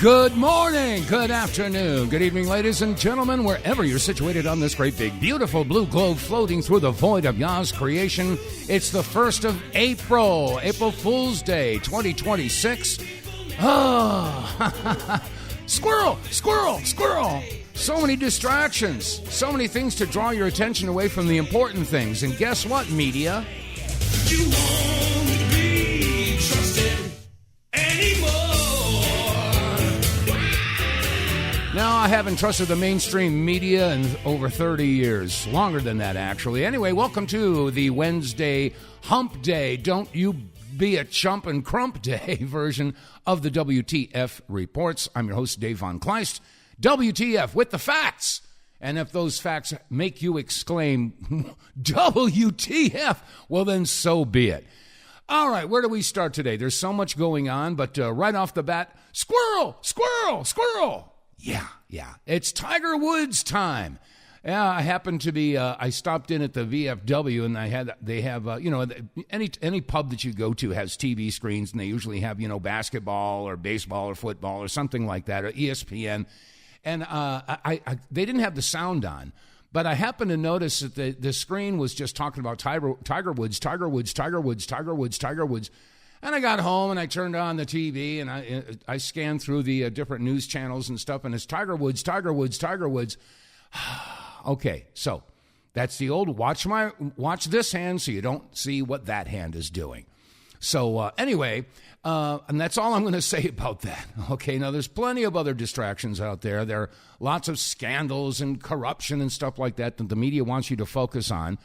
Good morning, good afternoon, good evening, ladies and gentlemen, wherever you're situated on this great big beautiful blue globe floating through the void of Yah's creation. It's the 1st of April Fool's Day 2026. Squirrel, squirrel, squirrel. So many distractions, so many things to draw your attention away from the important things. And guess what, media? You won't be trusted anymore. Now, I haven't trusted the mainstream media in over 30 years. Longer than that, actually. Anyway, welcome to the Wednesday Hump Day. Don't you be a chump and crump day version of the WTF Reports. I'm your host, Dave vonKleist. WTF with the facts. And if those facts make you exclaim, WTF, well, then so be it. All right, where do we start today? There's so much going on, but right off the bat, squirrel, squirrel, squirrel. Yeah, it's Tiger Woods time. Yeah, I happened to be, I stopped in at the VFW, and they have, any pub that you go to has TV screens, and they usually have, basketball or baseball or football or something like that, or ESPN. And they didn't have the sound on, but I happened to notice that the screen was just talking about Tiger Woods. And I got home and I turned on the TV and I scanned through the different news channels and stuff, and it's Tiger Woods. Okay, so that's the old watch this hand so you don't see what that hand is doing. So anyway, and that's all I'm going to say about that. Okay, now there's plenty of other distractions out there. There are lots of scandals and corruption and stuff like that the media wants you to focus on.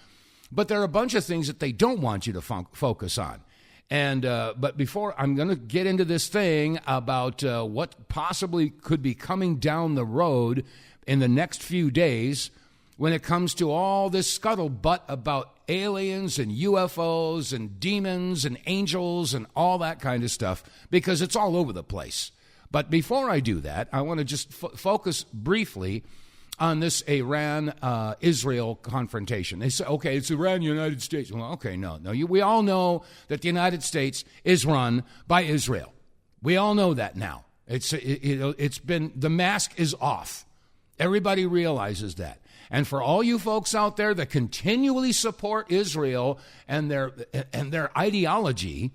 But there are a bunch of things that they don't want you to focus on. And but before I'm going to get into this thing about what possibly could be coming down the road in the next few days when it comes to all this scuttlebutt about aliens and UFOs and demons and angels and all that kind of stuff, because it's all over the place. But before I do that, I want to just focus briefly on this Iran-Israel confrontation. They say, okay, it's Iran-United States. Well, okay, no. We all know that the United States is run by Israel. We all know that now. It's been, the mask is off. Everybody realizes that. And for all you folks out there that continually support Israel and their ideology,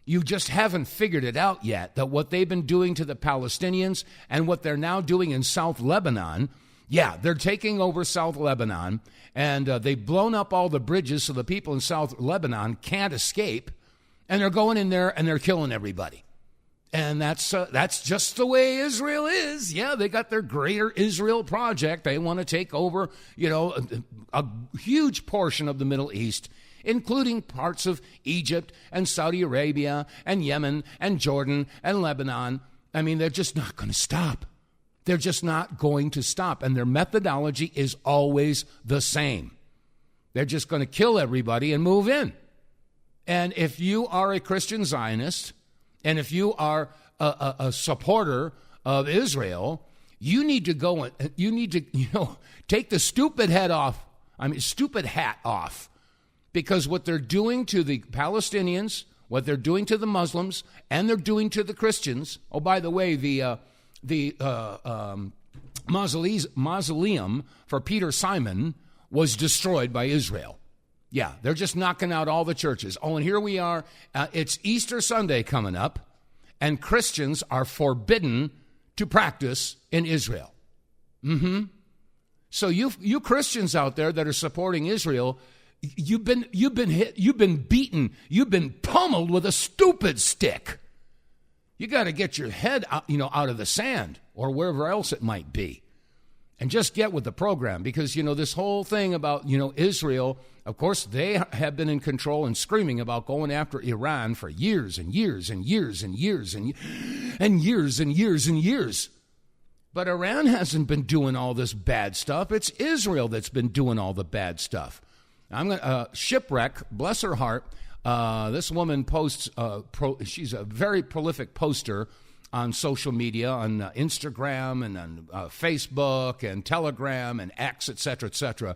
you just haven't figured it out yet, that what they've been doing to the Palestinians and what they're now doing in South Lebanon. Yeah, they're taking over South Lebanon, and they've blown up all the bridges so the people in South Lebanon can't escape, and they're going in there and they're killing everybody. And that's just the way Israel is. Yeah, they got their Greater Israel Project. They want to take over, a huge portion of the Middle East, including parts of Egypt and Saudi Arabia and Yemen and Jordan and Lebanon. I mean, they're just not going to stop. They're just not going to stop. And their methodology is always the same. They're just going to kill everybody and move in. And if you are a Christian Zionist, and if you are a supporter of Israel, you need to go and you need to, take the stupid hat off, because what they're doing to the Palestinians, what they're doing to the Muslims, and they're doing to the Christians. Oh, by the way, the mausoleum for Peter Simon was destroyed by Israel. Yeah, they're just knocking out all the churches. Oh, and here we are. It's Easter Sunday coming up, and Christians are forbidden to practice in Israel. So you Christians out there that are supporting Israel, you've been hit, you've been beaten, you've been pummeled with a stupid stick. You got to get your head out of the sand or wherever else it might be, and just get with the program, because this whole thing about Israel. Of course, they have been in control and screaming about going after Iran for years and years and years and years and years and years and years. But Iran hasn't been doing all this bad stuff. It's Israel that's been doing all the bad stuff. I'm going Shipwreck, bless her heart. This woman posts. She's a very prolific poster on social media, on Instagram and on Facebook and Telegram and X, et cetera,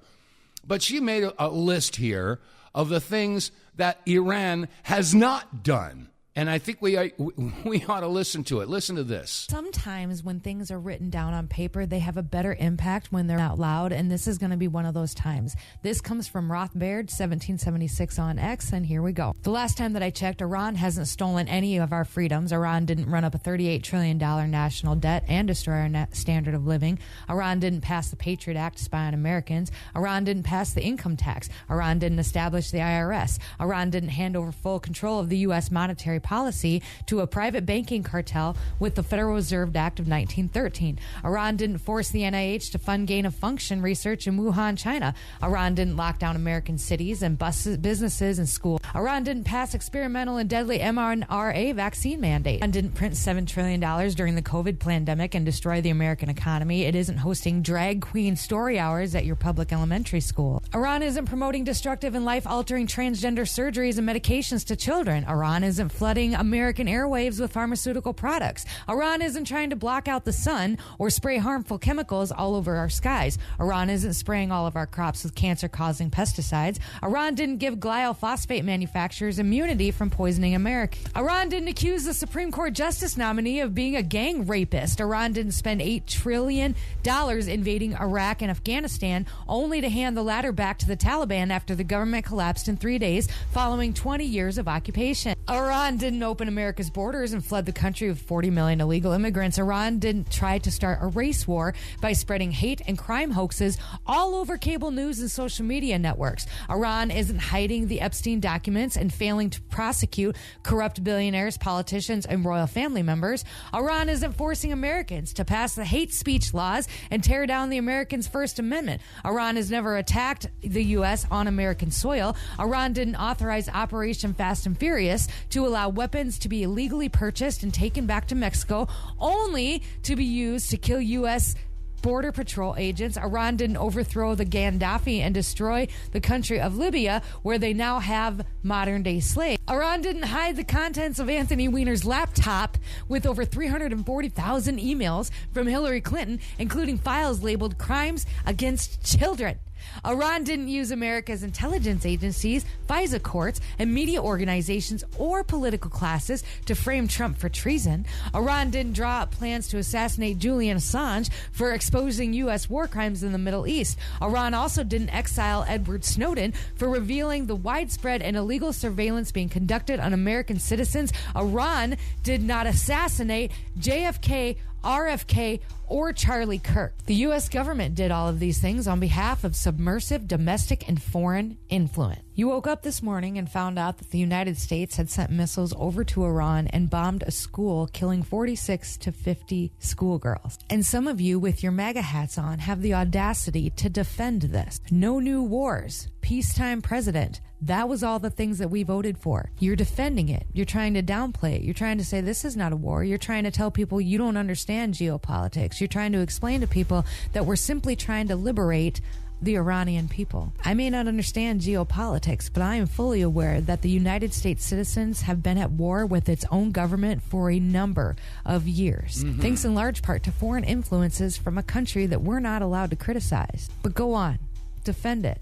But she made a list here of the things that Iran has not done. And I think we ought to listen to it. Listen to this. Sometimes when things are written down on paper, they have a better impact when they're out loud, and this is going to be one of those times. This comes from Rothbard, 1776 on X, and here we go. The last time that I checked, Iran hasn't stolen any of our freedoms. Iran didn't run up a $38 trillion national debt and destroy our standard of living. Iran didn't pass the Patriot Act to spy on Americans. Iran didn't pass the income tax. Iran didn't establish the IRS. Iran didn't hand over full control of the U.S. monetary policy to a private banking cartel with the Federal Reserve Act of 1913. Iran didn't force the NIH to fund gain-of-function research in Wuhan, China. Iran didn't lock down American cities and businesses and schools. Iran didn't pass experimental and deadly mRNA vaccine mandate. Iran didn't print $7 trillion during the COVID pandemic and destroy the American economy. It isn't hosting drag queen story hours at your public elementary school. Iran isn't promoting destructive and life-altering transgender surgeries and medications to children. Iran isn't flooding American airwaves with pharmaceutical products. Iran isn't trying to block out the sun or spray harmful chemicals all over our skies. Iran isn't spraying all of our crops with cancer-causing pesticides. Iran didn't give glyphosate manufacturers immunity from poisoning America. Iran didn't accuse the Supreme Court Justice nominee of being a gang rapist. Iran didn't spend $8 trillion invading Iraq and Afghanistan, only to hand the latter back to the Taliban after the government collapsed in 3 days following 20 years of occupation. Iran didn't open America's borders and flood the country with 40 million illegal immigrants. Iran didn't try to start a race war by spreading hate and crime hoaxes all over cable news and social media networks. Iran isn't hiding the Epstein documents and failing to prosecute corrupt billionaires, politicians, and royal family members. Iran isn't forcing Americans to pass the hate speech laws and tear down the Americans' First Amendment. Iran has never attacked the U.S. on American soil. Iran didn't authorize Operation Fast and Furious to allow weapons to be illegally purchased and taken back to Mexico, only to be used to kill U.S. Border Patrol agents. Iran didn't overthrow the Gaddafi and destroy the country of Libya, where they now have modern-day slaves. Iran didn't hide the contents of Anthony Weiner's laptop with over 340,000 emails from Hillary Clinton, including files labeled crimes against children. Iran didn't use America's intelligence agencies, FISA courts, and media organizations or political classes to frame Trump for treason. Iran didn't draw up plans to assassinate Julian Assange for exposing U.S. war crimes in the Middle East. Iran also didn't exile Edward Snowden for revealing the widespread and illegal surveillance being conducted on American citizens. Iran did not assassinate JFK, RFK, or Charlie Kirk. The U.S. government did all of these things on behalf of submersive domestic and foreign influence. You woke up this morning and found out that the United States had sent missiles over to Iran and bombed a school, killing 46 to 50 schoolgirls. And some of you with your MAGA hats on have the audacity to defend this. No new wars. Peacetime president. That was all the things that we voted for. You're defending it. You're trying to downplay it. You're trying to say this is not a war. You're trying to tell people you don't understand geopolitics. You're trying to explain to people that we're simply trying to liberate the Iranian people. I may not understand geopolitics, but I am fully aware that the United States citizens have been at war with its own government for a number of years, thanks in large part to foreign influences from a country that we're not allowed to criticize. But go on, defend it.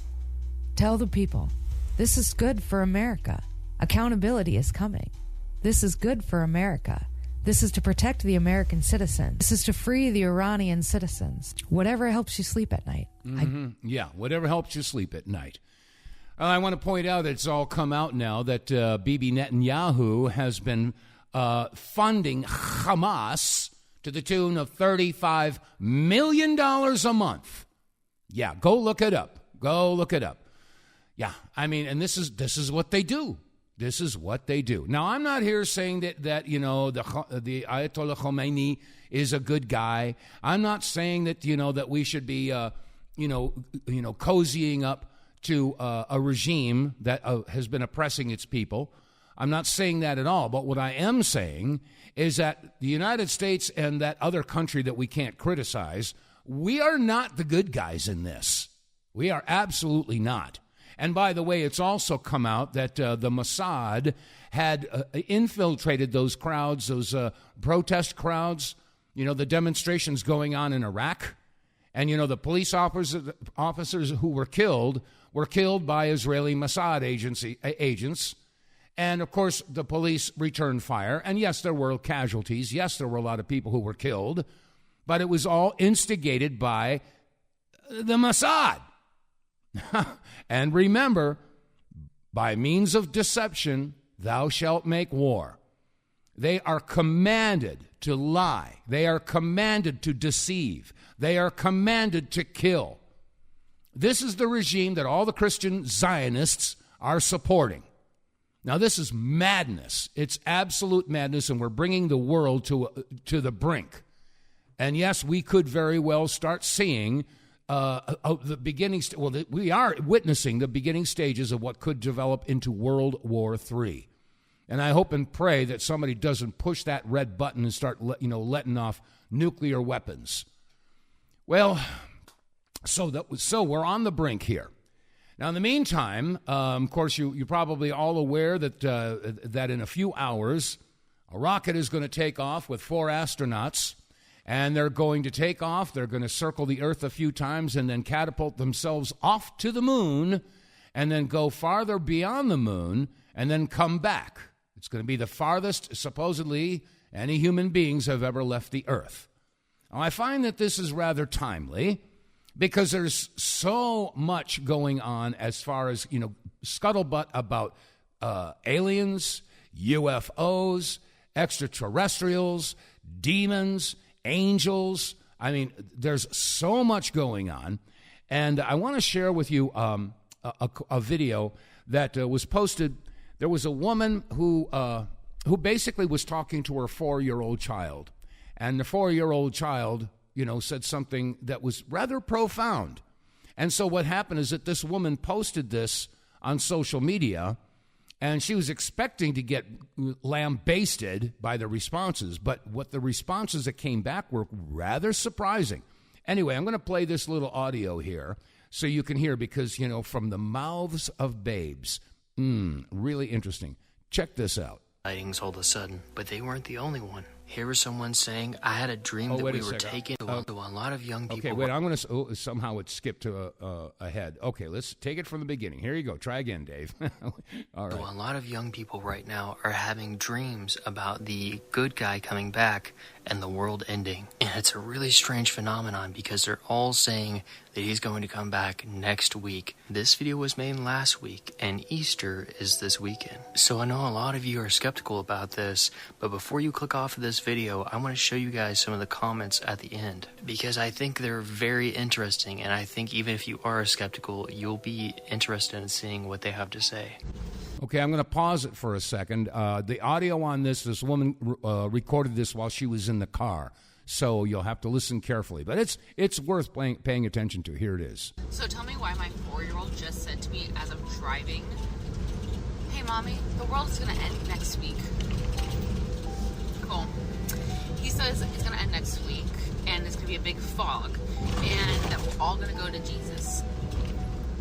Tell the people, this is good for America. Accountability is coming. This is good for America. This is to protect the American citizens. This is to free the Iranian citizens. Whatever helps you sleep at night. Whatever helps you sleep at night. I want to point out that it's all come out now that Bibi Netanyahu has been funding Hamas to the tune of $35 million a month. Yeah, go look it up. Go look it up. Yeah, I mean, and this is what they do. This is what they do. Now, I'm not here saying that you know, the Ayatollah Khomeini is a good guy. I'm not saying that, you know, that we should be, cozying up to a regime that has been oppressing its people. I'm not saying that at all. But what I am saying is that the United States and that other country that we can't criticize, we are not the good guys in this. We are absolutely not. And by the way, it's also come out that the Mossad had infiltrated those crowds, those protest crowds, you know, the demonstrations going on in Iraq. And, you know, the police officers who were killed by Israeli Mossad agents. And, of course, the police returned fire. And, yes, there were casualties. Yes, there were a lot of people who were killed. But it was all instigated by the Mossad. And remember, by means of deception, thou shalt make war. They are commanded to lie. They are commanded to deceive. They are commanded to kill. This is the regime that all the Christian Zionists are supporting. Now, this is madness. It's absolute madness, and we're bringing the world to the brink. And yes, we could very well start seeing the beginning. We are witnessing the beginning stages of what could develop into World War III. And I hope and pray that somebody doesn't push that red button and start, letting off nuclear weapons. Well, so we're on the brink here. Now, in the meantime, of course, you're probably all aware that that in a few hours, a rocket is going to take off with 4 astronauts, and they're going to take off. They're going to circle the Earth a few times and then catapult themselves off to the moon and then go farther beyond the moon and then come back. It's going to be the farthest, supposedly, any human beings have ever left the Earth. Now, I find that this is rather timely, because there's so much going on as far as, scuttlebutt about aliens, UFOs, extraterrestrials, demons, angels. I mean, there's so much going on. And I want to share with you a video that was posted. There was a woman who basically was talking to her 4-year-old child. And the 4-year-old child said something that was rather profound. And so what happened is that this woman posted this on social media, and she was expecting to get lambasted by the responses. But what the responses that came back were rather surprising. Anyway, I'm going to play this little audio here so you can hear, because, from the mouths of babes. Really interesting. Check this out. Sightings all of a sudden, but they weren't the only one. Here was someone saying, I had a dream that we were taken to a lot of young people. Okay, wait, I'm going to, somehow it skipped to ahead. Okay, let's take it from the beginning. Here you go. Try again, Dave. All right. So a lot of young people right now are having dreams about the good guy coming back and the world ending. And it's a really strange phenomenon, because they're all saying that he's going to come back next week. This video was made last week, and Easter is this weekend. So I know a lot of you are skeptical about this, but before you click off of this video, I want to show you guys some of the comments at the end, because I think they're very interesting, and I think even if you are skeptical, you'll be interested in seeing what they have to say. Okay, I'm going to pause it for a second. The audio on this woman recorded this while she was in the car, so you'll have to listen carefully. But it's worth paying attention to. Here it is. So tell me why my 4-year-old just said to me as I'm driving, "Hey, Mommy, the world is going to end next week." Cool. He says it's going to end next week, and it's going to be a big fog, and that we're all going to go to Jesus.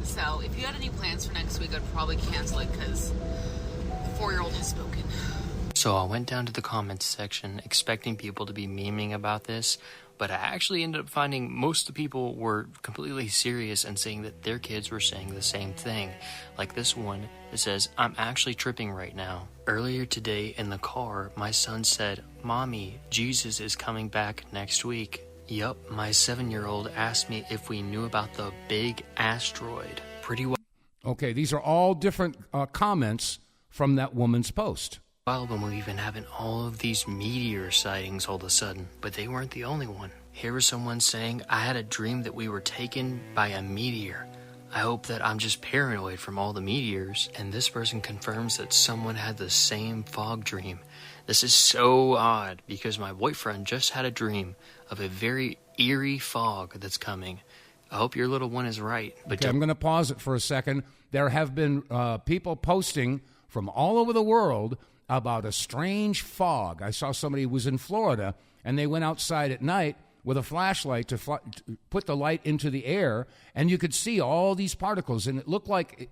So if you had any plans for next week, I'd probably cancel it, because the 4-year-old has spoken. So I went down to the comments section expecting people to be memeing about this, but I actually ended up finding most of the people were completely serious and saying that their kids were saying the same thing. Like this one that says, "I'm actually tripping right now. Earlier today in the car, my son said, 'Mommy, Jesus is coming back next week.' Yup, my 7-year-old asked me if we knew about the big asteroid. Pretty wild." Okay, these are all different comments from that woman's post. When we've been having all of these meteor sightings all of a sudden, but they weren't the only one. Here was someone saying, "I had a dream that we were taken by a meteor. I hope that I'm just paranoid from all the meteors." And this person confirms that someone had the same fog dream. This is so odd, because my boyfriend just had a dream of a very eerie fog that's coming. I hope your little one is right. But okay, I'm going to pause it for a second. There have been people posting from all over the world about a strange fog. I saw somebody who was in Florida, and they went outside at night with a flashlight to put the light into the air, and you could see all these particles, and it looked like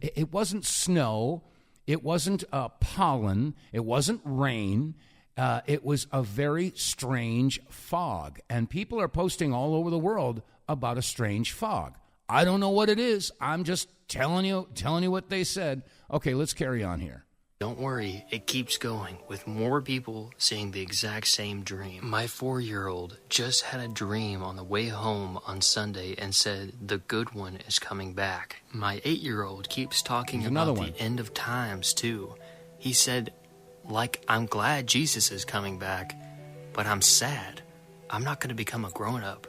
it wasn't snow, it wasn't pollen, it wasn't rain. It was a very strange fog, and people are posting all over the world about a strange fog. I don't know what it is. I'm just telling you what they said. Okay, let's carry on here. Don't worry, it keeps going, with more people seeing the exact same dream. My 4-year-old just had a dream on the way home on Sunday and said the good one is coming back. My 8-year-old keeps talking about the end of times, too. He said, like, I'm glad Jesus is coming back, but I'm sad. I'm not going to become a grown-up.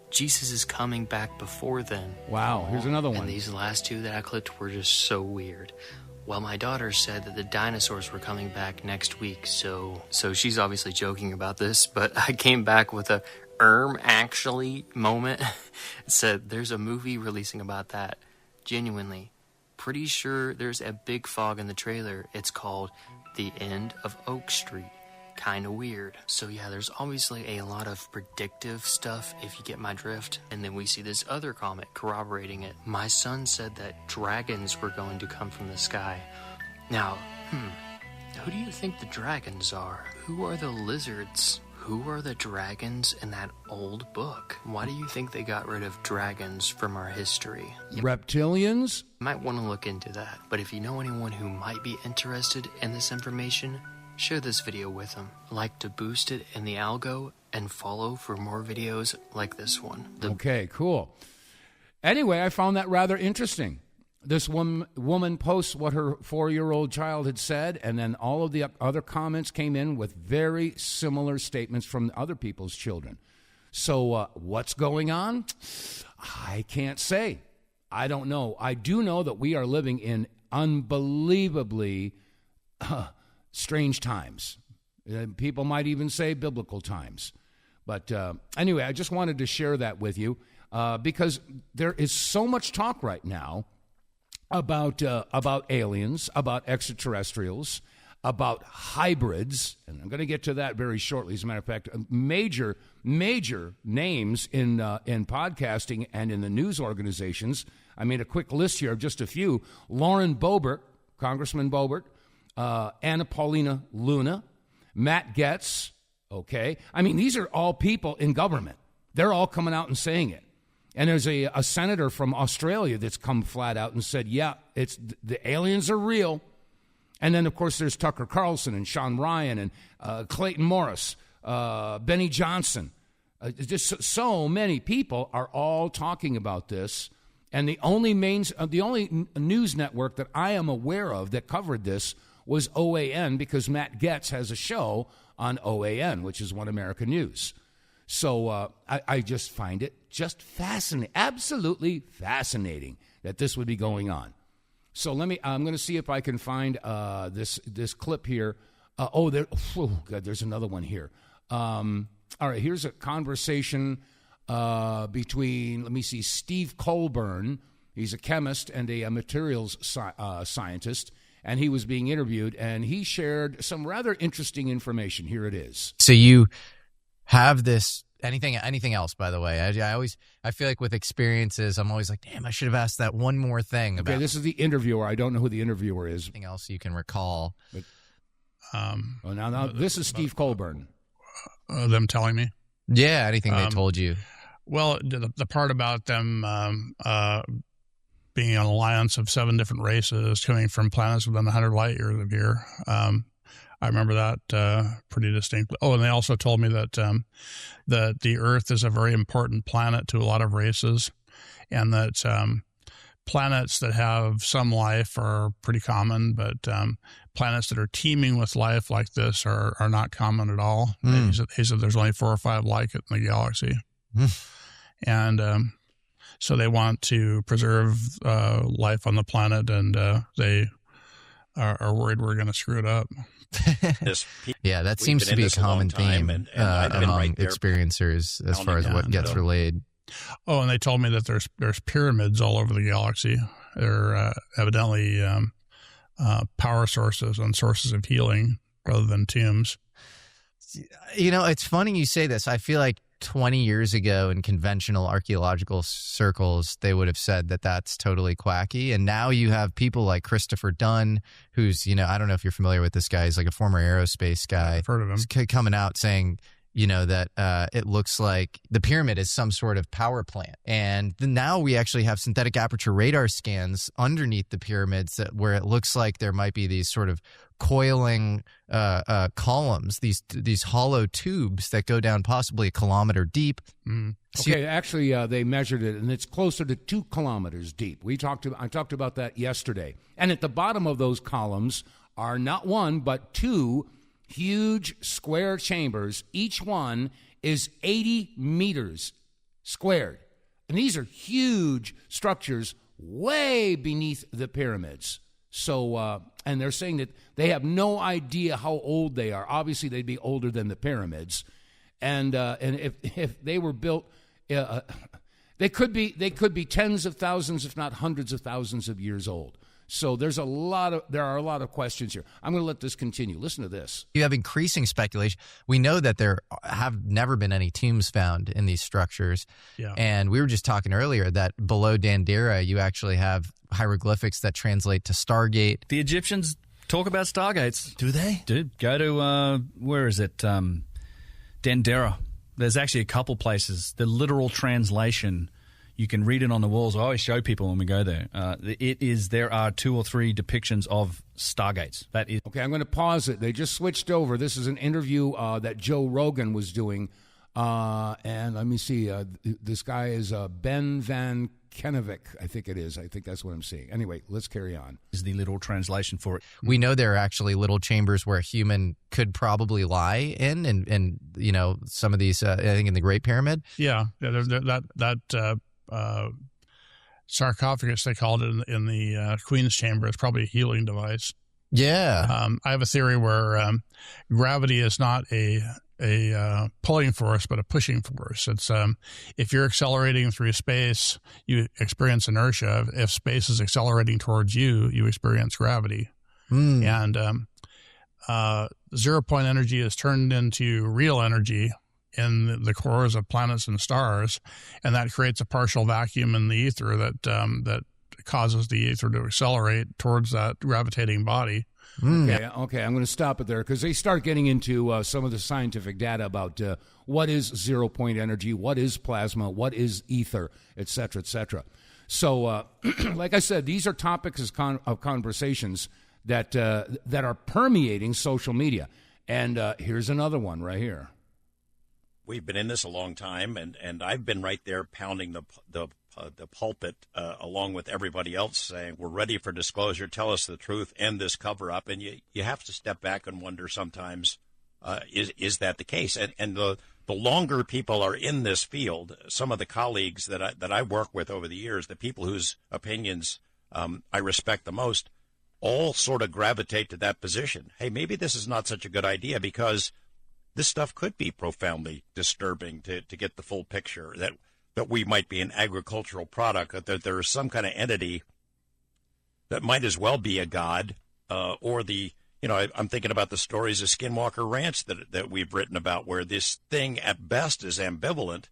Jesus is coming back before then. Wow, here's another one. And these last two that I clipped were just so weird. Well, my daughter said that the dinosaurs were coming back next week, so she's obviously joking about this, but I came back with a actually moment. It said, there's a movie releasing about that. Genuinely. Pretty sure there's a big fog in the trailer. It's called The End of Oak Street. Kind of weird. So yeah, there's obviously a lot of predictive stuff, if you get my drift. And then we see this other comment corroborating it. My son said that dragons were going to come from the sky. Now, who do you think the dragons are? Who are the lizards? Who are the dragons in that old book? Why do you think they got rid of dragons from our history? Reptilians? You might want to look into that. But if you know anyone who might be interested in this information, share this video with them. Like to boost it in the algo and follow for more videos like this one. Okay, cool. Anyway, I found that rather interesting. This woman posts what her 4-year-old child had said, and then all of the other comments came in with very similar statements from other people's children. So what's going on? I can't say. I don't know. I do know that we are living in unbelievably strange times. People might even say biblical times. But anyway, I just wanted to share that with you because there is so much talk right now about aliens, about extraterrestrials, about hybrids, and I'm going to get to that very shortly. As a matter of fact, major names in podcasting and in the news organizations. I made a quick list here of just a few. Lauren Boebert, Congressman Boebert, Anna Paulina Luna, Matt Gaetz. Okay, I mean, these are all people in government. They're all coming out and saying it. And there's a senator from Australia that's come flat out and said, yeah, the aliens are real. And then, of course, there's Tucker Carlson and Sean Ryan and Clayton Morris, Benny Johnson. Just so many people are all talking about this. And the only news network that I am aware of that covered this was OAN, because Matt Gaetz has a show on OAN, which is One American News. So I just find it just fascinating, absolutely fascinating that this would be going on. So I'm going to see if I can find this clip here. There's another one here. All right, here's a conversation between, let me see, Steve Colburn. He's a chemist and a materials scientist, and he was being interviewed, and he shared some rather interesting information. Here it is. So you have this, anything else, by the way? I feel like with experiences, I'm always like, damn, I should have asked that one more thing about. Okay, this is the interviewer. I don't know who the interviewer is. Anything else you can recall? But, now this is Steve Colburn. Them telling me? Yeah, anything they told you. Well, the part about them being an alliance of 7 different races coming from planets within 100 light years of here. I remember that pretty distinctly. Oh, and they also told me that the Earth is a very important planet to a lot of races, and that planets that have some life are pretty common, but planets that are teeming with life like this are not common at all. He said there's only 4 or 5 like it in the galaxy. And so they want to preserve life on the planet, and they are worried we're going to screw it up. Yeah, that seems to be a common theme among experiencers as far as what gets relayed. Oh, and they told me that there's pyramids all over the galaxy. They're evidently power sources and sources of healing rather than tombs. You know, it's funny you say this. I feel like 20 years ago in conventional archaeological circles, they would have said that that's totally quacky. And now you have people like Christopher Dunn, who's, I don't know if you're familiar with this guy. He's like a former aerospace guy. I've heard of him. He's coming out saying, that it looks like the pyramid is some sort of power plant. And now we actually have synthetic aperture radar scans underneath the pyramids where it looks like there might be these sort of coiling columns, these hollow tubes that go down possibly a kilometer deep. Okay, actually, they measured it, and it's closer to 2 kilometers deep. I talked about that yesterday. And at the bottom of those columns are not 1, but 2 huge square chambers. Each one is 80 meters squared. And these are huge structures way beneath the pyramids. So, and they're saying that they have no idea how old they are. Obviously, they'd be older than the pyramids. And if they were built, they could be tens of thousands, if not hundreds of thousands of years old. So there are a lot of questions here. I'm going to let this continue. Listen to this. You have increasing speculation. We know that there have never been any tombs found in these structures. Yeah. And we were just talking earlier that below Dandara, you actually have hieroglyphics that translate to Stargate. The Egyptians talk about Stargates. Do they? Dude, go to, where is it? Dandara. There's actually a couple places. The literal translation, you can read it on the walls. I always show people when we go there. There are 2 or 3 depictions of Stargates. That is okay. I'm going to pause it. They just switched over. This is an interview that Joe Rogan was doing, and let me see. This guy is Ben Van Kennevic, I think it is. I think that's what I'm seeing. Anyway, let's carry on. Is the literal translation for it. We know there are actually little chambers where a human could probably lie in, and some of these, I think in the Great Pyramid. Yeah, that sarcophagus, they called it in the Queen's Chamber, is probably a healing device. Yeah. I have a theory where gravity is not a pulling force, but a pushing force. It's if you're accelerating through space, you experience inertia. If space is accelerating towards you, you experience gravity. And 0-point energy is turned into real energy in the cores of planets and stars, and that creates a partial vacuum in the ether that causes the ether to accelerate towards that gravitating body. Okay, I'm going to stop it there because they start getting into some of the scientific data about what is 0-point energy, what is plasma, what is ether, et cetera, et cetera. So, like I said, these are topics of conversations that are permeating social media. And here's another one right here. We've been in this a long time, and I've been right there pounding the pulpit along with everybody else saying, we're ready for disclosure, tell us the truth, end this cover-up. And you have to step back and wonder sometimes, is that the case? And the longer people are in this field, some of the colleagues that I work with over the years, the people whose opinions I respect the most, all sort of gravitate to that position. Hey, maybe this is not such a good idea because this stuff could be profoundly disturbing to get the full picture, that we might be an agricultural product, that there is some kind of entity that might as well be a god, or I'm thinking about the stories of Skinwalker Ranch that we've written about, where this thing at best is ambivalent,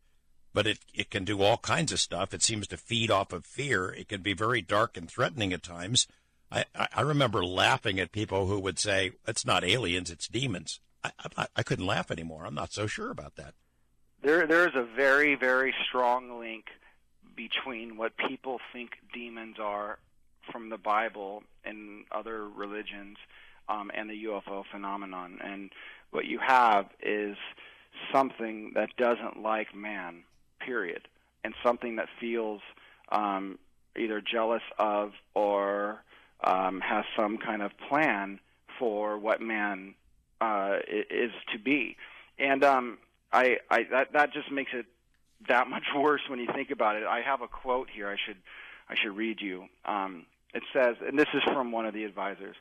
but it can do all kinds of stuff. It seems to feed off of fear. It can be very dark and threatening at times. I remember laughing at people who would say, it's not aliens, it's demons. I couldn't laugh anymore. I'm not so sure about that. There is a very, very strong link between what people think demons are from the Bible and other religions and the UFO phenomenon. And what you have is something that doesn't like man, period, and something that feels either jealous of or has some kind of plan for what man is to be. And that just makes it that much worse when you think about it. I have a quote here I should read you. It says, and this is from one of the advisors,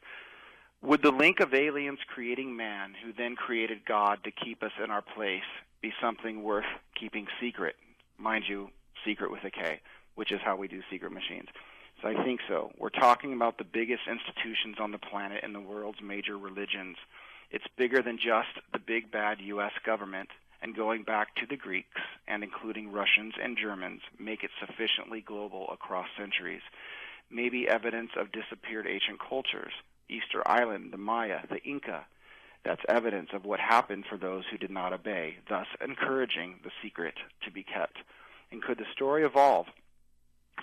would the link of aliens creating man, who then created God to keep us in our place, be something worth keeping secret? Mind you, secret with a K, which is how we do secret machines. So I think so. We're talking about the biggest institutions on the planet and the world's major religions. It's bigger than just the big bad U.S. government, and going back to the Greeks, and including Russians and Germans, make it sufficiently global across centuries. Maybe evidence of disappeared ancient cultures, Easter Island, the Maya, the Inca. That's evidence of what happened for those who did not obey, thus encouraging the secret to be kept. And could the story evolve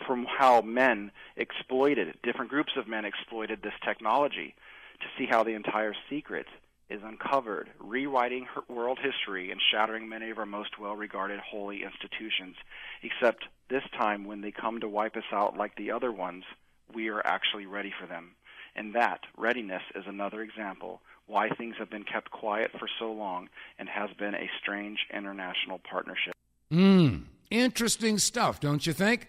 from how different groups of men exploited this technology to see how the entire secret is uncovered, rewriting world history and shattering many of our most well-regarded holy institutions, except this time when they come to wipe us out like the other ones, we are actually ready for them. And that readiness is another example why things have been kept quiet for so long and has been a strange international partnership. Interesting stuff, don't you think?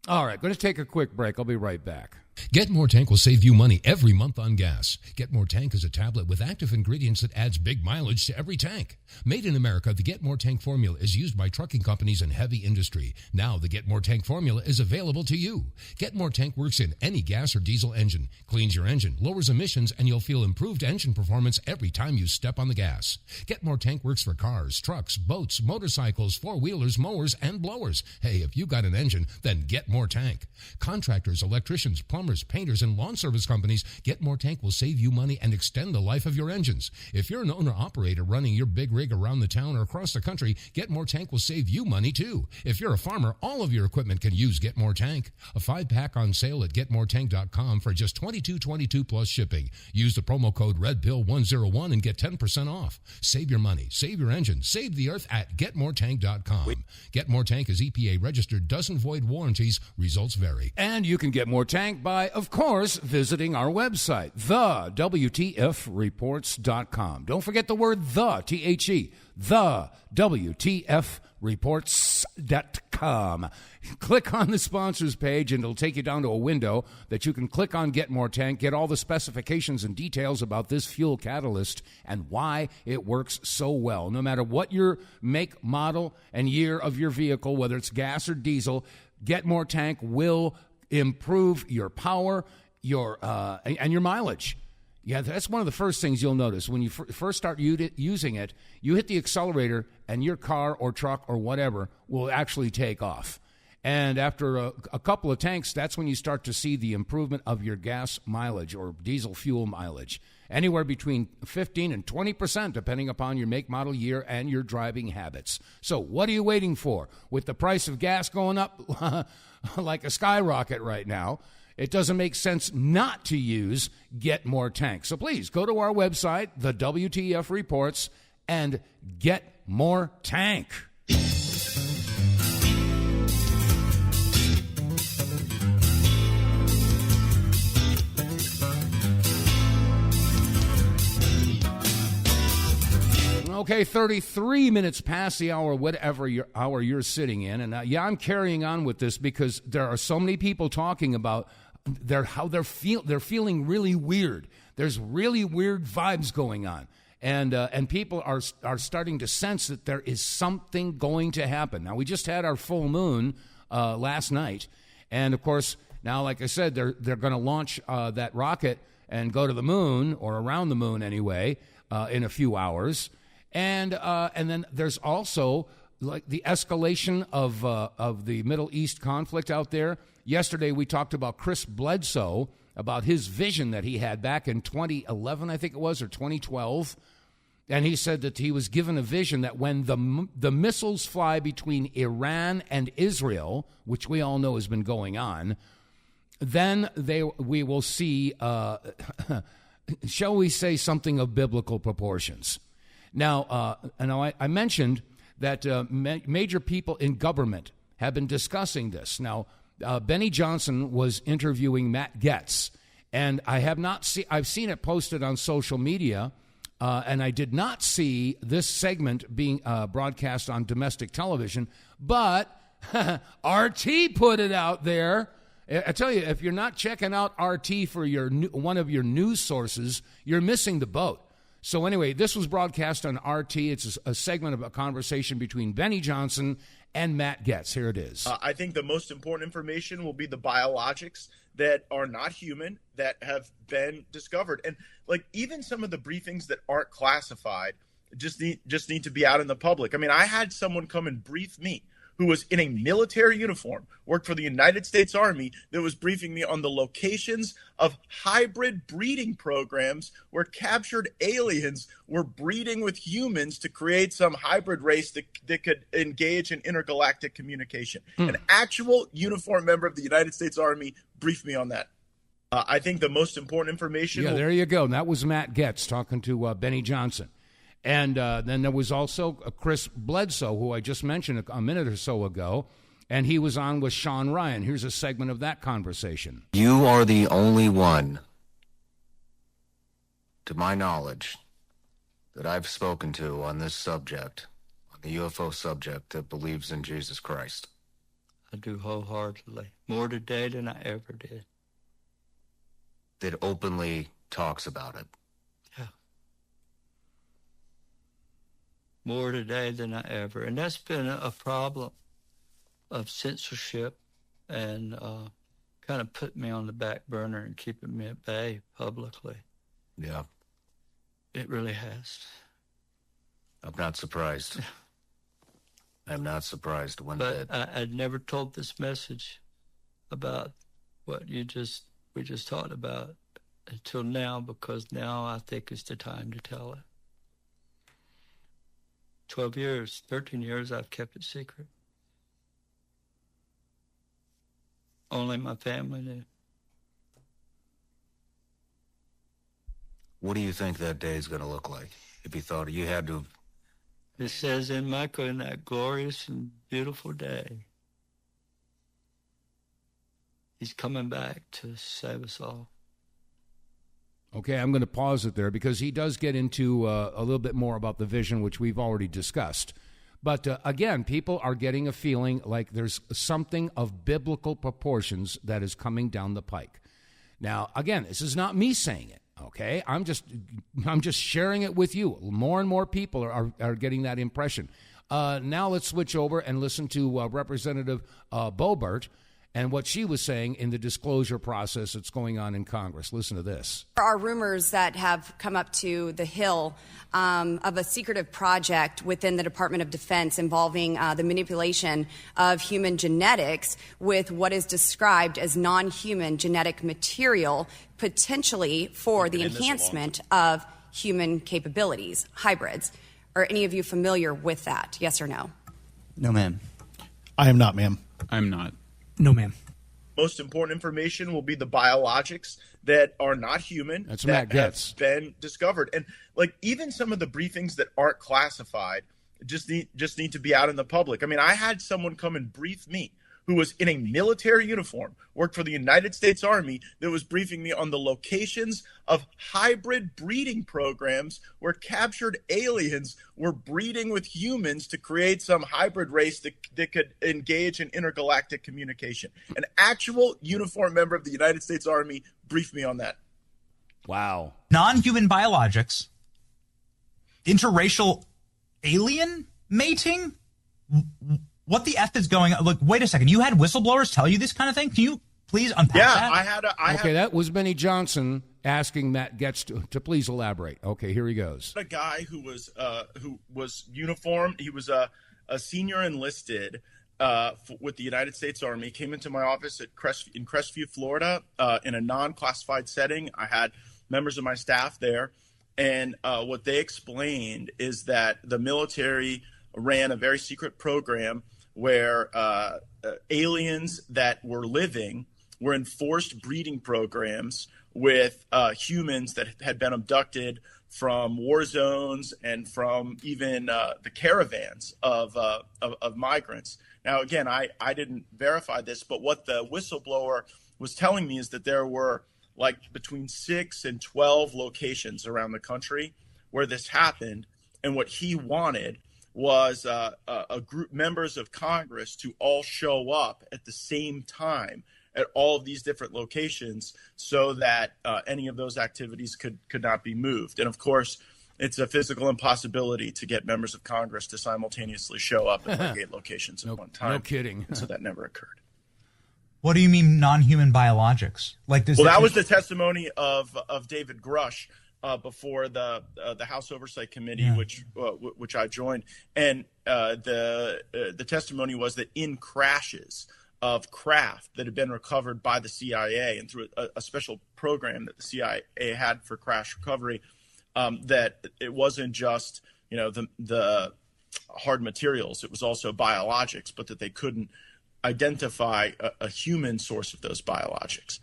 All right, going to take a quick break. I'll be right back. Get More Tank will save you money every month on gas. Get More Tank is a tablet with active ingredients that adds big mileage to every tank. Made in America, the Get More Tank formula is used by trucking companies and heavy industry. Now the Get More Tank formula is available to you. Get More Tank works in any gas or diesel engine, cleans your engine, lowers emissions, and you'll feel improved engine performance every time you step on the gas. Get More Tank works for cars, trucks, boats, motorcycles, four-wheelers, mowers, and blowers. Hey, if you got an engine, then Get More Tank. Contractors, electricians, plumbers, painters, and lawn service companies, Get More Tank will save you money and extend the life of your engines. If you're an owner-operator running your big rig around the town or across the country, Get More Tank will save you money too. If you're a farmer, all of your equipment can use Get More Tank. A 5-pack on sale at GetMoreTank.com for just $22.22 plus shipping. Use the promo code RedPill101 and get 10% off. Save your money, save your engine, save the earth at GetMoreTank.com. Get More Tank is EPA registered, doesn't void warranties, results vary. And you can get More Tank by, of course, visiting our website, TheWTFReports.com. Don't forget the word the, T-H-E, TheWTFReports.com. Click on the sponsors page and it'll take you down to a window that you can click on Get More Tank, get all the specifications and details about this fuel catalyst and why it works so well. No matter what your make, model, and year of your vehicle, whether it's gas or diesel, Get More Tank will improve your power, and your mileage. Yeah, that's one of the first things you'll notice. When you first start using it, you hit the accelerator and your car or truck or whatever will actually take off. And after a couple of tanks, that's when you start to see the improvement of your gas mileage or diesel fuel mileage. Anywhere between 15 and 20%, depending upon your make, model, year, and your driving habits. So what are you waiting for? With the price of gas going up like a skyrocket right now, it doesn't make sense not to use Get More Tank. So please go to our website, the WTF Reports, and get more tank. Okay, 33 minutes past the hour, whatever hour you're sitting in. And I'm carrying on with this because there are so many people talking about how they're feeling really weird. There's really weird vibes going on. And people are starting to sense that there is something going to happen. Now, we just had our full moon last night. And, of course, now, like I said, they're going to launch that rocket and go to the moon, or around the moon anyway, in a few hours. And then there's also like the escalation of the Middle East conflict out there. Yesterday we talked about Chris Bledsoe, about his vision that he had back in 2011, I think it was, or 2012. And he said that he was given a vision that when the missiles fly between Iran and Israel, which we all know has been going on, then we will see, shall we say, something of biblical proportions. Now, I mentioned that major people in government have been discussing this. Now, Benny Johnson was interviewing Matt Gaetz, and I've seen it posted on social media, and I did not see this segment being broadcast on domestic television, but RT put it out there. I tell you, if you're not checking out RT for one of your news sources, you're missing the boat. So anyway, this was broadcast on RT. It's a segment of a conversation between Benny Johnson and Matt Gaetz. Here it is. I think the most important information will be the biologics that are not human that have been discovered. And like even some of the briefings that aren't classified just need to be out in the public. I mean, I had someone come and brief me who was in a military uniform, worked for the United States Army, that was briefing me on the locations of hybrid breeding programs where captured aliens were breeding with humans to create some hybrid race that could engage in intergalactic communication. An actual uniformed member of the United States Army briefed me on that. I think the most important information... Yeah, there you go. And that was Matt Getz talking to Benny Johnson. And then there was also Chris Bledsoe, who I just mentioned a minute or so ago, and he was on with Sean Ryan. Here's a segment of that conversation. You are the only one, to my knowledge, that I've spoken to on this subject, on the UFO subject, that believes in Jesus Christ. I do wholeheartedly. More today than I ever did. That openly talks about it. More today than I ever. And that's been a problem of censorship and kind of put me on the back burner and keeping me at bay publicly. Yeah. It really has. I'm not surprised. I'm not surprised one bit. But I'd never told this message about what we just talked about until now, because now I think it's the time to tell it. 12 years, 13 years, I've kept it secret. Only my family knew. What do you think that day is going to look like? If you thought you had to... It says in Micah, in that glorious and beautiful day, he's coming back to save us all. Okay, I'm going to pause it there because he does get into a little bit more about the vision, which we've already discussed. But again, people are getting a feeling like there's something of biblical proportions that is coming down the pike. Now, again, this is not me saying it, okay? I'm just sharing it with you. More and more people are getting that impression. Now let's switch over and listen to Representative Boebert and what she was saying in the disclosure process that's going on in Congress. Listen to this. There are rumors that have come up to the Hill of a secretive project within the Department of Defense involving the manipulation of human genetics with what is described as non-human genetic material, potentially for the enhancement of human capabilities, hybrids. Are any of you familiar with that? Yes or no? No, ma'am. I am not, ma'am. I'm not. No, ma'am. Most important information will be the biologics that are not human. That's that Matt Getz. have been discovered. And like even some of the briefings that aren't classified just need to be out in the public. I mean, I had someone come and brief me who was in a military uniform, worked for the United States Army, that was briefing me on the locations of hybrid breeding programs where captured aliens were breeding with humans to create some hybrid race that could engage in intergalactic communication. An actual uniformed member of the United States Army briefed me on that. Wow. Non-human biologics, interracial alien mating. What the F is going on? Look, wait a second. You had whistleblowers tell you this kind of thing? Can you please unpack that? Yeah, that was Benny Johnson asking Matt Getz to please elaborate. Okay, here he goes. A guy who was uniformed. He was a senior enlisted with the United States Army. Came into my office in Crestview, Florida, in a non-classified setting. I had members of my staff there, and what they explained is that the military ran a very secret program where aliens that were living were in forced breeding programs with humans that had been abducted from war zones and from even the caravans of migrants. Now, again, I didn't verify this, but what the whistleblower was telling me is that there were like between 6 and 12 locations around the country where this happened, and what he wanted was a group, members of Congress, to all show up at the same time at all of these different locations so that any of those activities could not be moved. And of course, it's a physical impossibility to get members of Congress to simultaneously show up at 8 locations at one time. No kidding. And so that never occurred. What do you mean non-human biologics? Like this? Well, that was the testimony of David Grush, before the House Oversight Committee, which I joined, and the testimony was that in crashes of craft that had been recovered by the CIA and through a special program that the CIA had for crash recovery, that it wasn't just the hard materials, it was also biologics, but that they couldn't identify a human source of those biologics.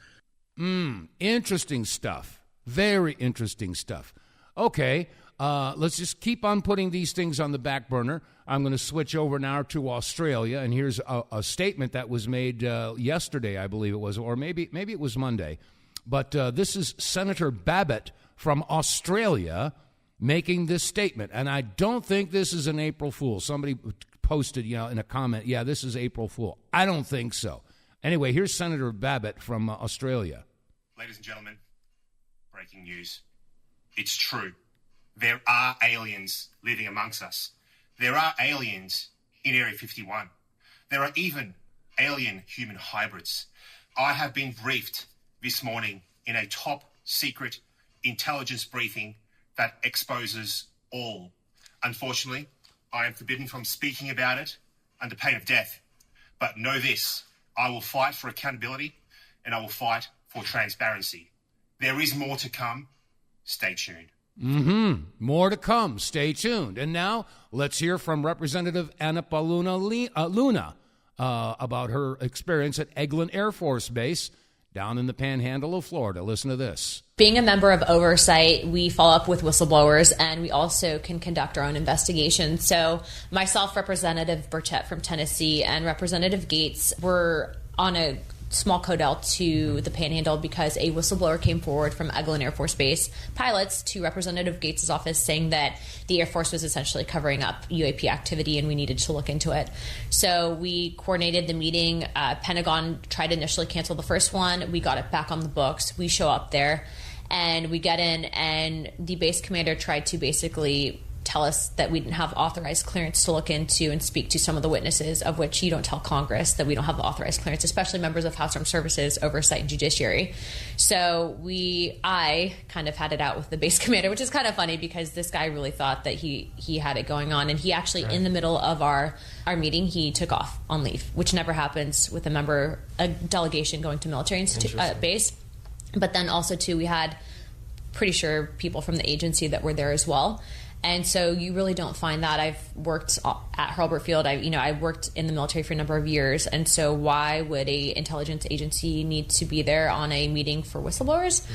Interesting stuff. Very interesting stuff. Okay, let's just keep on putting these things on the back burner. I'm going to switch over now to Australia, and here's a statement that was made yesterday, I believe it was, or maybe it was Monday. But this is Senator Babbitt from Australia making this statement, and I don't think this is an April Fool. Somebody posted, in a comment, this is April Fool. I don't think so. Anyway, here's Senator Babbitt from Australia. Ladies and gentlemen, breaking news. It's true. There are aliens living amongst us. There are aliens in Area 51. There are even alien-human hybrids. I have been briefed this morning in a top-secret intelligence briefing that exposes all. Unfortunately, I am forbidden from speaking about it under pain of death. But know this, I will fight for accountability and I will fight for transparency. There is more to come. Stay tuned. More to come. Stay tuned. And now let's hear from Representative Anna Luna about her experience at Eglin Air Force Base down in the panhandle of Florida. Listen to this. Being a member of Oversight, we follow up with whistleblowers, and we also can conduct our own investigations. So myself, Representative Burchett from Tennessee, and Representative Gates were on a small codel to the Panhandle because a whistleblower came forward from Eglin Air Force Base pilots to Representative Gates' office saying that the Air Force was essentially covering up UAP activity and we needed to look into it. So we coordinated the meeting. Pentagon tried to initially cancel the first one. We got it back on the books. We show up there and we get in, and the base commander tried to basically tell us that we didn't have authorized clearance to look into and speak to some of the witnesses, of which you don't tell Congress that we don't have the authorized clearance, especially members of House Armed Services, Oversight, and Judiciary. So I kind of had it out with the base commander, which is kind of funny because this guy really thought that he had it going on. And he actually, in the middle of our meeting, he took off on leave, which never happens with a delegation going to military base. But then also, too, we had pretty sure people from the agency that were there as well. And so you really don't find that. I've worked at Hurlburt Field. I worked in the military for a number of years. And so why would a intelligence agency need to be there on a meeting for whistleblowers?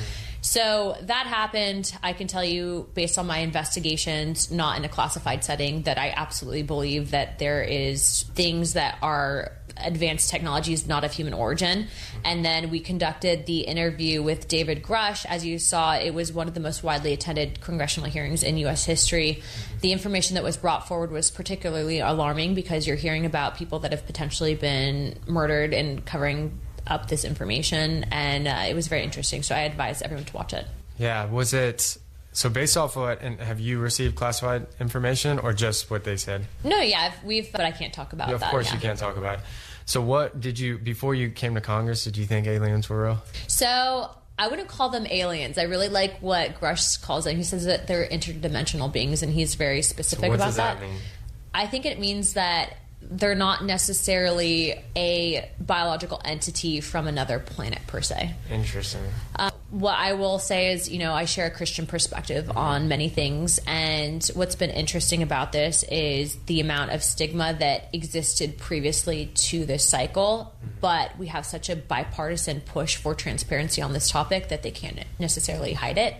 So that happened. I can tell you, based on my investigations, not in a classified setting, that I absolutely believe that there is things that are advanced technologies not of human origin. And then we conducted the interview with David Grush. As you saw, it was one of the most widely attended congressional hearings in U.S. history. The information that was brought forward was particularly alarming because you're hearing about people that have potentially been murdered and covering up this information, and it was very interesting. So I advise everyone to watch it. Yeah, was it... So based off what, and have you received classified information or just what they said? No, yeah, but I can't talk about that. Of course you can't talk about it. So what did you, before you came to Congress, did you think aliens were real? So I wouldn't call them aliens. I really like what Grush calls them. He says that they're interdimensional beings, and he's very specific about that. What does that mean? I think it means that they're not necessarily a biological entity from another planet per se. Interesting. What I will say is, I share a Christian perspective on many things, and what's been interesting about this is the amount of stigma that existed previously to this cycle, but we have such a bipartisan push for transparency on this topic that they can't necessarily hide it.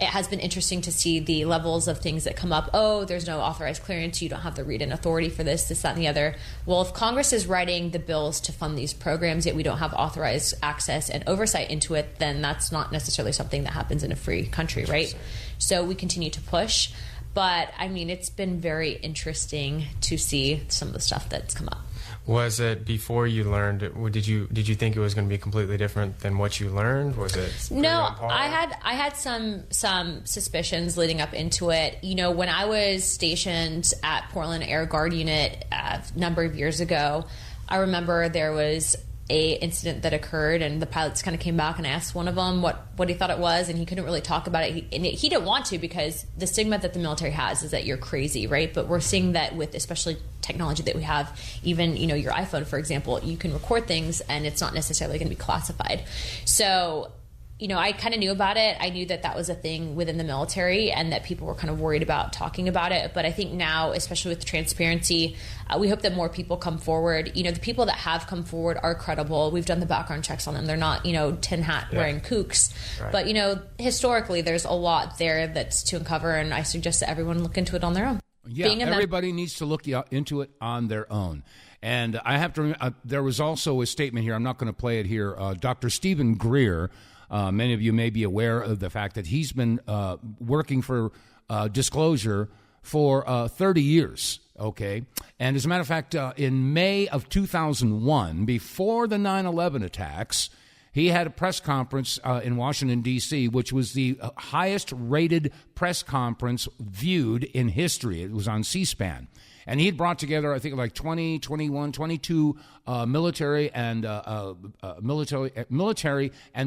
It has been interesting to see the levels of things that come up. Oh, there's no authorized clearance. You don't have the read-in authority for this, that, and the other. Well, if Congress is writing the bills to fund these programs, yet we don't have authorized access and oversight into it, then that's not necessarily something that happens in a free country, right? So we continue to push. But, it's been very interesting to see some of the stuff that's come up. Was it before you learned? Did you think it was going to be completely different than what you learned? Was it? No, I had some suspicions leading up into it. When I was stationed at Portland Air Guard Unit a number of years ago, I remember there was a incident that occurred, and the pilots kind of came back and asked one of them what he thought it was, and he couldn't really talk about it. He didn't want to, because the stigma that the military has is that you're crazy, right? But we're seeing that with especially technology that we have, even, your iPhone, for example, you can record things and it's not necessarily going to be classified. So, I kind of knew about it. I knew that was a thing within the military and that people were kind of worried about talking about it. But I think now, especially with transparency, we hope that more people come forward. The people that have come forward are credible. We've done the background checks on them. They're not, tin hat wearing kooks. Right. But, historically, there's a lot there that's to uncover, and I suggest that everyone look into it on their own. Yeah, everybody needs to look into it on their own. And I have to there was also a statement here. I'm not going to play it here. Dr. Stephen Greer, many of you may be aware of the fact that he's been working for disclosure for 30 years, okay? And as a matter of fact, in May of 2001, before the 9/11 attacks, he had a press conference in Washington, D.C., which was the highest-rated press conference viewed in history. It was on C-SPAN. And he'd brought together, I think, like 22 military and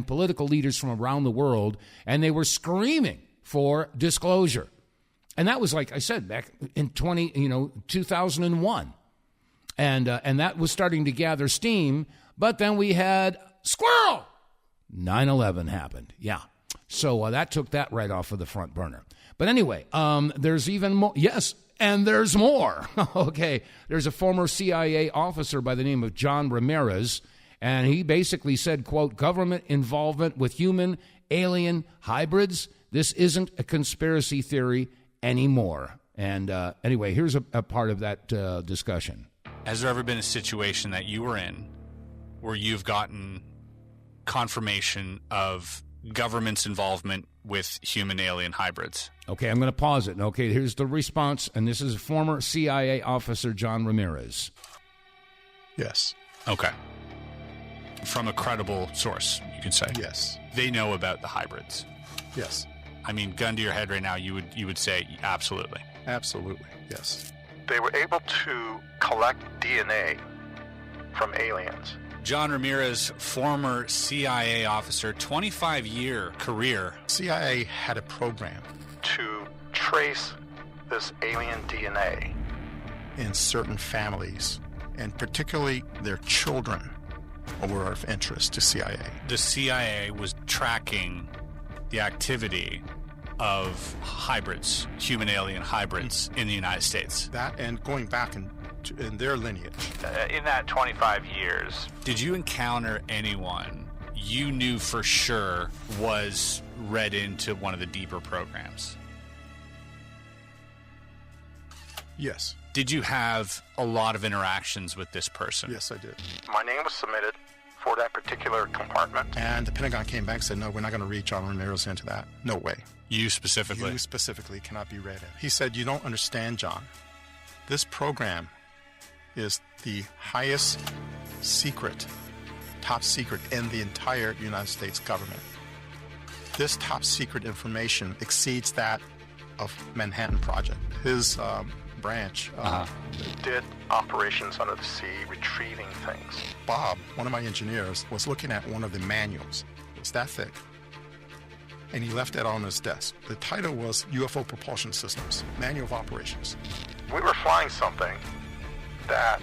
political leaders from around the world, and they were screaming for disclosure. And that was, like I said, back in 2001. And that was starting to gather steam. But then we had squirrel! 9/11 happened. Yeah. So that took that right off of the front burner. But anyway, there's even more. Yes. And there's more. Okay, there's a former CIA officer by the name of John Ramirez, and he basically said, quote, government involvement with human alien hybrids, this isn't a conspiracy theory anymore. And anyway, here's a part of that discussion. Has there ever been a situation that you were in where you've gotten confirmation of government's involvement with human alien hybrids? Okay, I'm going to pause it. Okay, here's the response, and this is former CIA officer John Ramirez. Yes. Okay. From a credible source, you could say. Yes. They know about the hybrids. Yes. I mean, gun to your head right now, you would say absolutely. Absolutely, yes. They were able to collect DNA from aliens. John Ramirez, former CIA officer, 25-year career. CIA had a program to trace this alien DNA in certain families, and particularly their children were of interest to CIA. The CIA was tracking the activity of hybrids, human alien hybrids in the United States. That, and going back in their lineage. In that 25 years. Did you encounter anyone you knew for sure was read into one of the deeper programs? Yes. Did you have a lot of interactions with this person? Yes, I did. My name was submitted for that particular compartment. And the Pentagon came back and said, no, we're not going to read John Ramirez into that. No way. You specifically? You specifically cannot be read in. He said, you don't understand, John. This program is the highest secret, top secret in the entire United States government. This top secret information exceeds that of Manhattan Project. His branch did operations under the sea, retrieving things. Bob, one of my engineers, was looking at one of the manuals. It was that thick. And he left that on his desk. The title was UFO Propulsion Systems, Manual of Operations. We were flying something that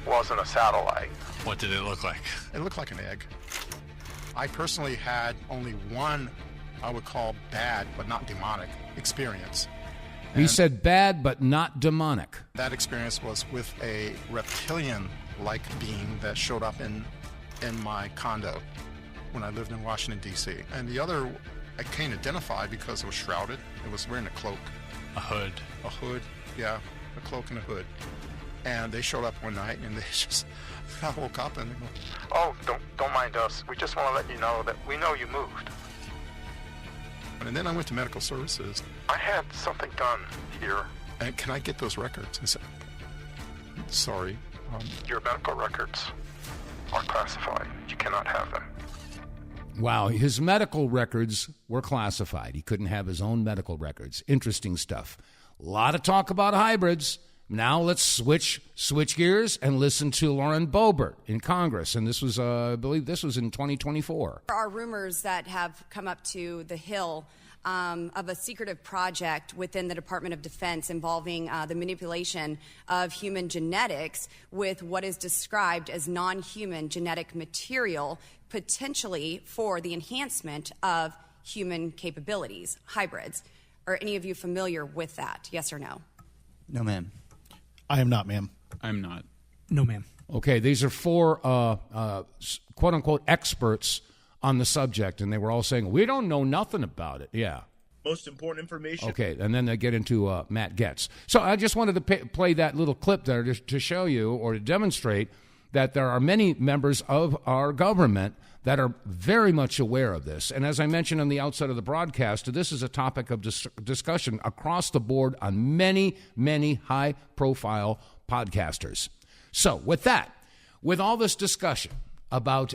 wasn't a satellite. What did it look like? It looked like an egg. I personally had only one, I would call bad, but not demonic, experience. He said bad, but not demonic. That experience was with a reptilian-like being that showed up in my condo when I lived in Washington, D.C. And the other, I can't identify because it was shrouded. It was wearing a cloak. A hood. A hood, yeah, a cloak and a hood. And they showed up one night, and they just, I woke up and they go, oh, don't mind us. We just want to let you know that we know you moved. And then I went to medical services. I had something done here. And can I get those records? I said, sorry. Your medical records are classified. You cannot have them. Wow, his medical records were classified. He couldn't have his own medical records. Interesting stuff. A lot of talk about hybrids. Now let's switch gears and listen to Lauren Boebert in Congress. And this was, I believe this was in 2024. There are rumors that have come up to the Hill of a secretive project within the Department of Defense involving the manipulation of human genetics with what is described as non-human genetic material, potentially for the enhancement of human capabilities, hybrids. Are any of you familiar with that? Yes or no? No, ma'am. I am not, ma'am. I'm not. No, ma'am. Okay, these are four quote-unquote experts on the subject, and they were all saying, we don't know nothing about it. Yeah. Most important information. Okay, and then they get into Matt Getz. So I just wanted to play that little clip there to show you or to demonstrate that there are many members of our government that are very much aware of this. And as I mentioned on the outset of the broadcast, this is a topic of discussion across the board on many, many high-profile podcasters. So with that, with all this discussion about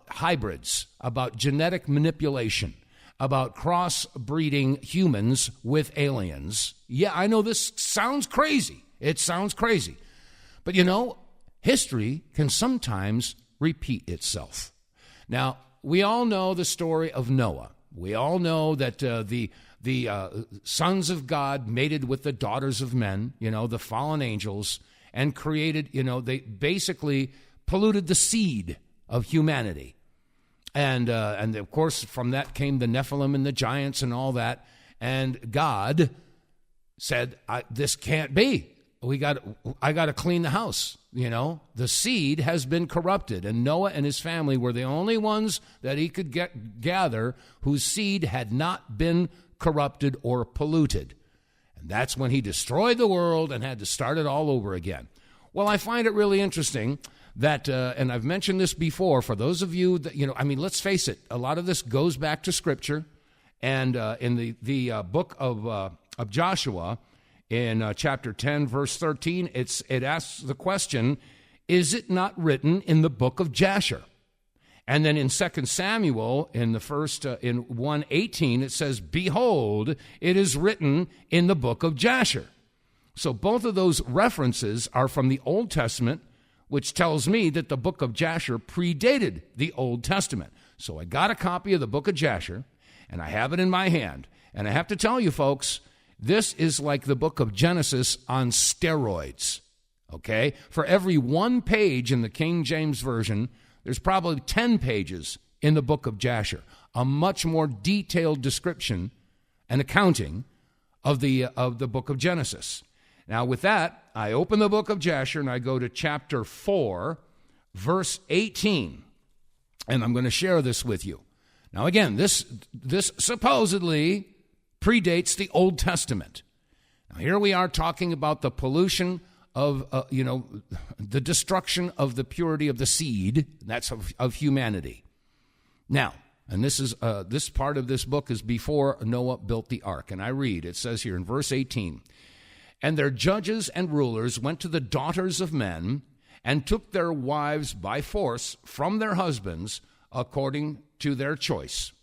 hybrids, about genetic manipulation, about crossbreeding humans with aliens, yeah, I know this sounds crazy. It sounds crazy. But, you know, history can sometimes repeat itself. Now, we all know the story of Noah. We all know that the sons of God mated with the daughters of men, you know, the fallen angels, and created, you know, they basically polluted the seed of humanity. And of course, from that came the Nephilim and the giants and all that. And God said, this can't be. I got to clean the house. You know, the seed has been corrupted, and Noah and his family were the only ones that he could gather whose seed had not been corrupted or polluted. And that's when he destroyed the world and had to start it all over again. Well, I find it really interesting that, and I've mentioned this before, for those of you that, you know, I mean, let's face it, a lot of this goes back to Scripture, and in the book of Joshua, in chapter 10, verse 13, it asks the question, is it not written in the book of Jasher? And then in 2 Samuel, in 1:18, it says, behold, it is written in the book of Jasher. So both of those references are from the Old Testament, which tells me that the book of Jasher predated the Old Testament. So I got a copy of the book of Jasher, and I have it in my hand. And I have to tell you, folks, this is like the book of Genesis on steroids, okay? For every one page in the King James Version, there's probably 10 pages in the book of Jasher, a much more detailed description and accounting of the book of Genesis. Now, with that, I open the book of Jasher and I go to chapter 4, verse 18, and I'm going to share this with you. Now, again, this supposedly predates the Old Testament. Now, here we are talking about the pollution of, the destruction of the purity of the seed, that's of humanity. Now, and this part of this book is before Noah built the ark. And I read, it says here in verse 18, and their judges and rulers went to the daughters of men and took their wives by force from their husbands according to their choice.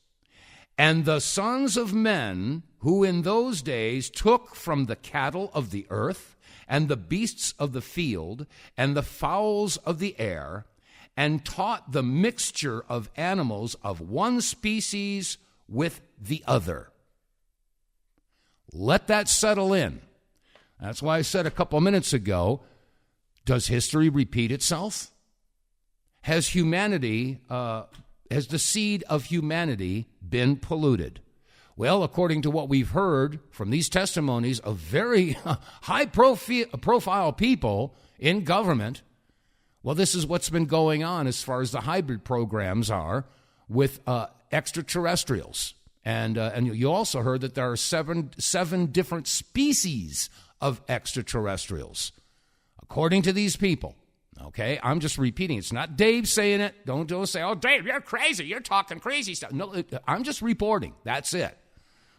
And the sons of men who in those days took from the cattle of the earth and the beasts of the field and the fowls of the air and taught the mixture of animals of one species with the other. Let that settle in. That's why I said a couple minutes ago, does history repeat itself? Has humanity, has the seed of humanity been polluted? Well, according to what we've heard from these testimonies of very high-profile people in government, well, this is what's been going on as far as the hybrid programs are with extraterrestrials. And you also heard that there are seven different species of extraterrestrials, according to these people. Okay, I'm just repeating. It's not Dave saying it. Don't say, oh, Dave, you're crazy. You're talking crazy stuff. No, I'm just reporting. That's it.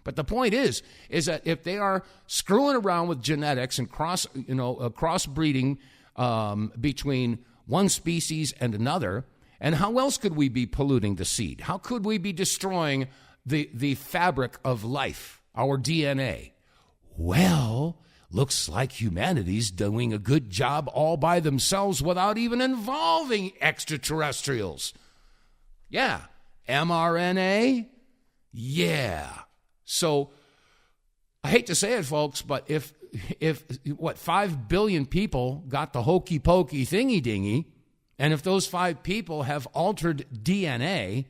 But the point is that if they are screwing around with genetics and crossbreeding between one species and another, and how else could we be polluting the seed? How could we be destroying the fabric of life, our DNA? Well, looks like humanity's doing a good job all by themselves without even involving extraterrestrials. Yeah. mRNA? Yeah. So, I hate to say it, folks, but if 5 billion people got the hokey pokey thingy dingy, and if those 5 people have altered DNA,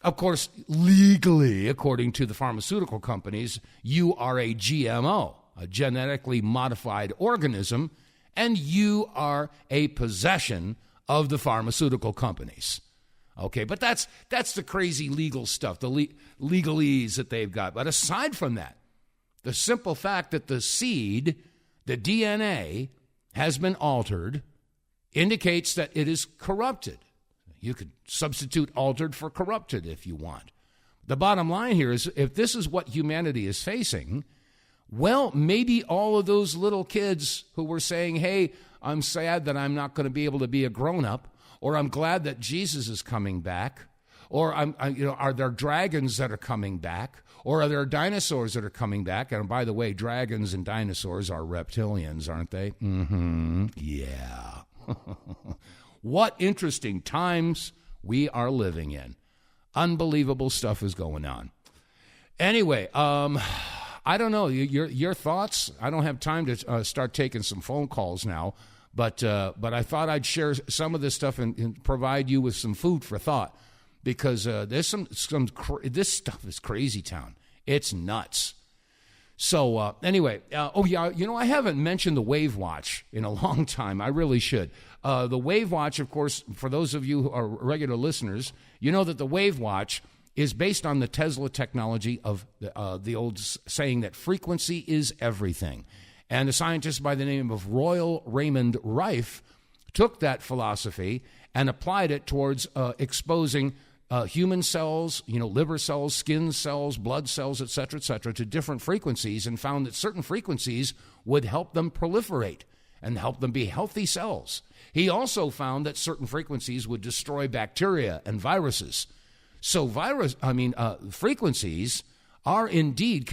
of course, legally, according to the pharmaceutical companies, you are a GMO, a genetically modified organism, and you are a possession of the pharmaceutical companies. Okay, but that's the crazy legal stuff, the legalese that they've got. But aside from that, the simple fact that the seed, the DNA, has been altered indicates that it is corrupted. You could substitute altered for corrupted if you want. The bottom line here is if this is what humanity is facing, well, maybe all of those little kids who were saying, hey, I'm sad that I'm not going to be able to be a grown-up, or I'm glad that Jesus is coming back, or are there dragons that are coming back, or are there dinosaurs that are coming back? And by the way, dragons and dinosaurs are reptilians, aren't they? Mm-hmm. Yeah. What interesting times we are living in. Unbelievable stuff is going on. Anyway, I don't know. Your thoughts? I don't have time to start taking some phone calls now, but I thought I'd share some of this stuff and provide you with some food for thought. Because there's this stuff is crazy town. It's nuts. So anyway, I haven't mentioned the Wave Watch in a long time. I really should. The Wave Watch, of course, for those of you who are regular listeners, you know that the Wave Watch is based on the Tesla technology of the old saying that frequency is everything. And a scientist by the name of Royal Raymond Rife took that philosophy and applied it towards exposing human cells, liver cells, skin cells, blood cells, et cetera, to different frequencies, and found that certain frequencies would help them proliferate and help them be healthy cells. He also found that certain frequencies would destroy bacteria and viruses. So frequencies are indeed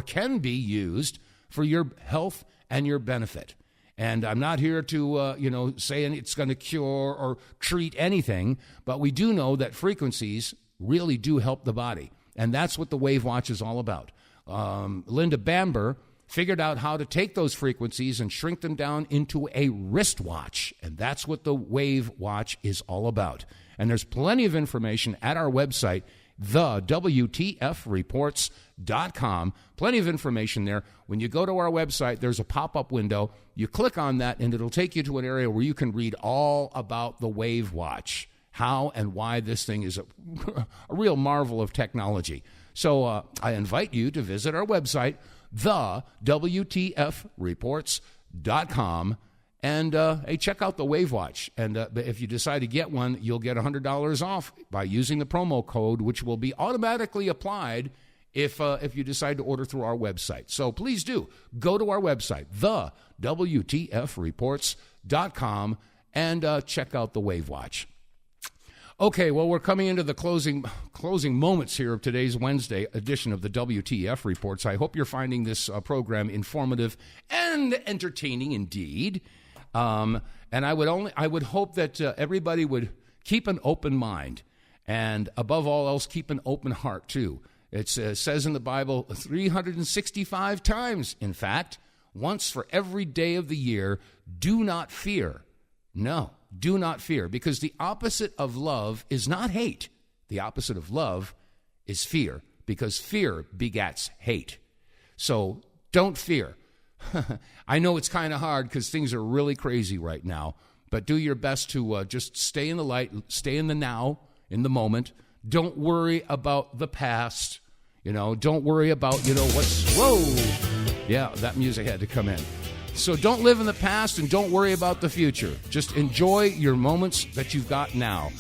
can be used for your health and your benefit. And I'm not here to, say it's going to cure or treat anything, but we do know that frequencies really do help the body. And that's what the Wave Watch is all about. Linda Bamber figured out how to take those frequencies and shrink them down into a wristwatch. And that's what the Wave Watch is all about. And there's plenty of information at our website, TheWTFReports.com. Plenty of information there. When you go to our website, there's a pop-up window. You click on that, and it'll take you to an area where you can read all about the Wave Watch, how and why this thing is a real marvel of technology. So I invite you to visit our website, TheWTFReports.com, and check out the Wave Watch. And if you decide to get one, you'll get $100 off by using the promo code, which will be automatically applied if you decide to order through our website. So please do go to our website, TheWTFReports.com, and check out the Wave Watch. Okay, well, we're coming into the closing moments here of today's Wednesday edition of the WTF Reports. I hope you're finding this program informative and entertaining indeed. And I would hope that everybody would keep an open mind, and above all else, keep an open heart too. It says in the Bible 365 times, in fact, once for every day of the year, do not fear. No, do not fear, because the opposite of love is not hate. The opposite of love is fear, because fear begats hate. So don't fear. I know it's kind of hard because things are really crazy right now, but do your best to just stay in the light, stay in the now, in the moment. Don't worry about the past. Don't worry about, whoa. Yeah, that music had to come in. So don't live in the past and don't worry about the future. Just enjoy your moments that you've got now.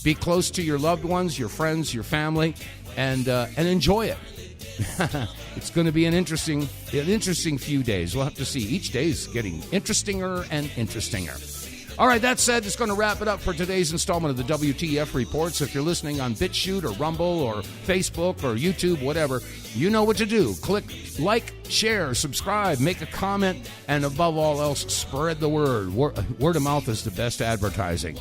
Be close to your loved ones, your friends, your family, and enjoy it. It's going to be an interesting few days. We'll have to see. Each day is getting interestinger and interestinger. All right, that said, it's going to wrap it up for today's installment of the WTF Reports. If you're listening on BitChute or Rumble or Facebook or YouTube, whatever, you know what to do. Click like, share, subscribe, make a comment, and above all else, spread the word. Word of mouth is the best advertising.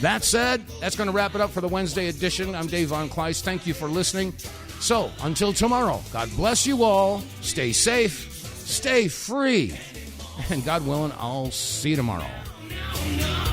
That said, that's going to wrap it up for the Wednesday edition. I'm Dave vonKleist. Thank you for listening. So, until tomorrow, God bless you all. Stay safe, stay free, and God willing, I'll see you tomorrow. No.